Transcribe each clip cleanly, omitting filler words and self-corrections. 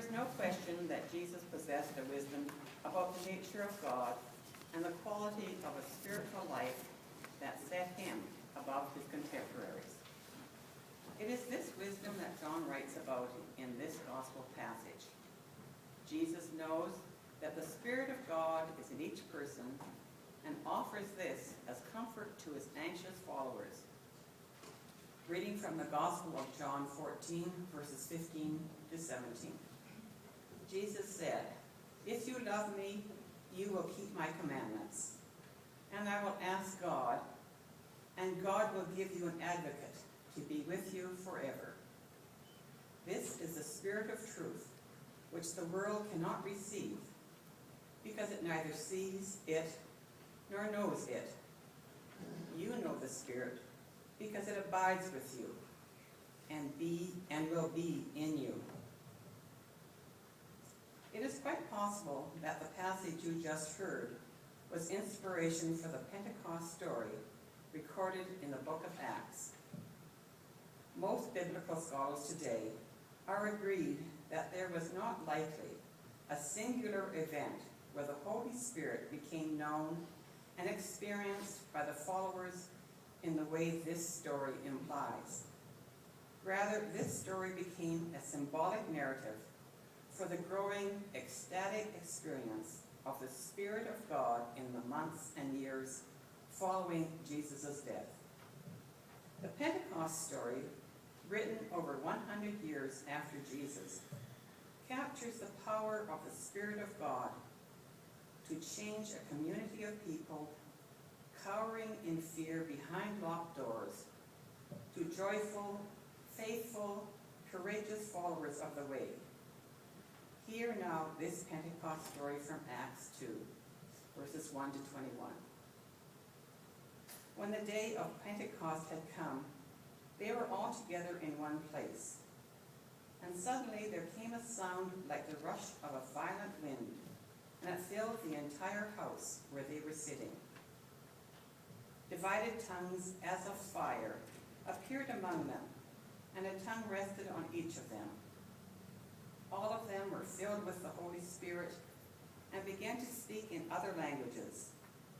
is no question that Jesus possessed a wisdom about the nature of God and the quality of a spiritual life that set him above his contemporaries. It is this wisdom that John writes about in this gospel passage. Jesus knows that the Spirit of God is in each person and offers this as comfort to his anxious followers. Reading from the Gospel of John 14, verses 15 to 17. Jesus said, "If you love me, you will keep my commandments. And I will ask God, and God will give you an advocate to be with you forever. This is the Spirit of truth, which the world cannot receive, because it neither sees it nor knows it. You know the Spirit, because it abides with you and will be in you." It is quite possible that the passage you just heard was inspiration for the Pentecost story recorded in the book of Acts. Most biblical scholars today are agreed that there was not likely a singular event where the Holy Spirit became known and experienced by the followers in the way this story implies. Rather, this story became a symbolic narrative for the growing ecstatic experience of the Spirit of God in the months and years following Jesus' death. The Pentecost story, written over 100 years after Jesus, captures the power of the Spirit of God to change a community of people cowering in fear behind locked doors to joyful, faithful, courageous followers of the way. Hear now this Pentecost story from Acts 2, verses 1 to 21. When the day of Pentecost had come, they were all together in one place. And suddenly there came a sound like the rush of a violent wind, and it filled the entire house where they were sitting. Divided tongues as of fire appeared among them, and a tongue rested on each of them. All of them were filled with the Holy Spirit and began to speak in other languages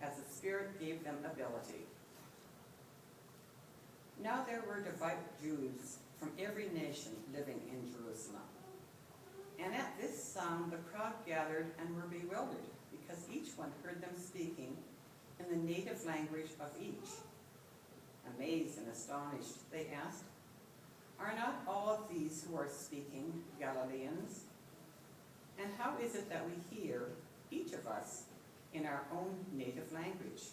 as the Spirit gave them ability. Now there were devout Jews from every nation living in Jerusalem. And at this sound the crowd gathered and were bewildered, because each one heard them speaking in the native language of each. Amazed and astonished, they asked, "Are not all of these who are speaking Galileans? And how is it that we hear, each of us, in our own native language?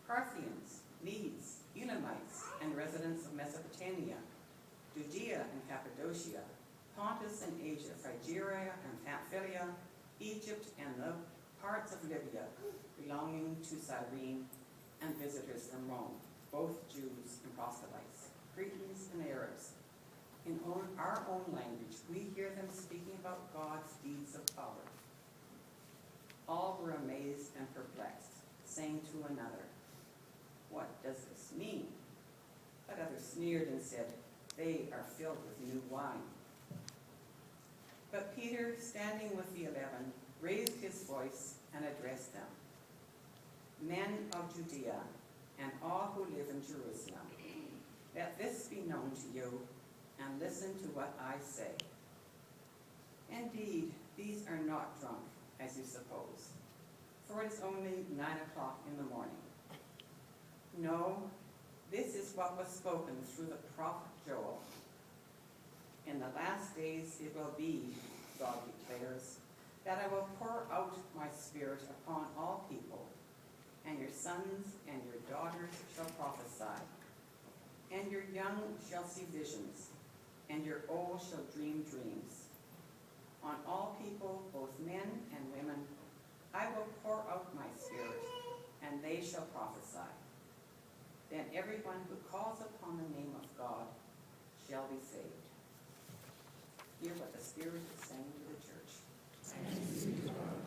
Parthians, Medes, Elamites, and residents of Mesopotamia, Judea and Cappadocia, Pontus and Asia, Phrygia and Pamphylia, Egypt and the parts of Libya belonging to Cyrene, and visitors from Rome, both Jews and proselytes, Cretans and Arabs. In our own language, we hear them speaking about God's deeds of power." All were amazed and perplexed, saying to another, "What does this mean?" But others sneered and said, "They are filled with new wine." But Peter, standing with the 11, raised his voice and addressed them. "Men of Judea, and all who live in Jerusalem, let this be known to you, and listen to what I say. Indeed, these are not drunk, as you suppose, for it is only 9 o'clock in the morning. No, this is what was spoken through the prophet Joel. In the last days it will be, God declares, that I will pour out my Spirit upon all people, and your sons and your daughters shall prophesy, and your young shall see visions, and your old shall dream dreams. On all people, both men and women, I will pour out my Spirit, and they shall prophesy. Then everyone who calls upon the name of God shall be saved." Hear what the Spirit is saying to the church. Thanks be to God.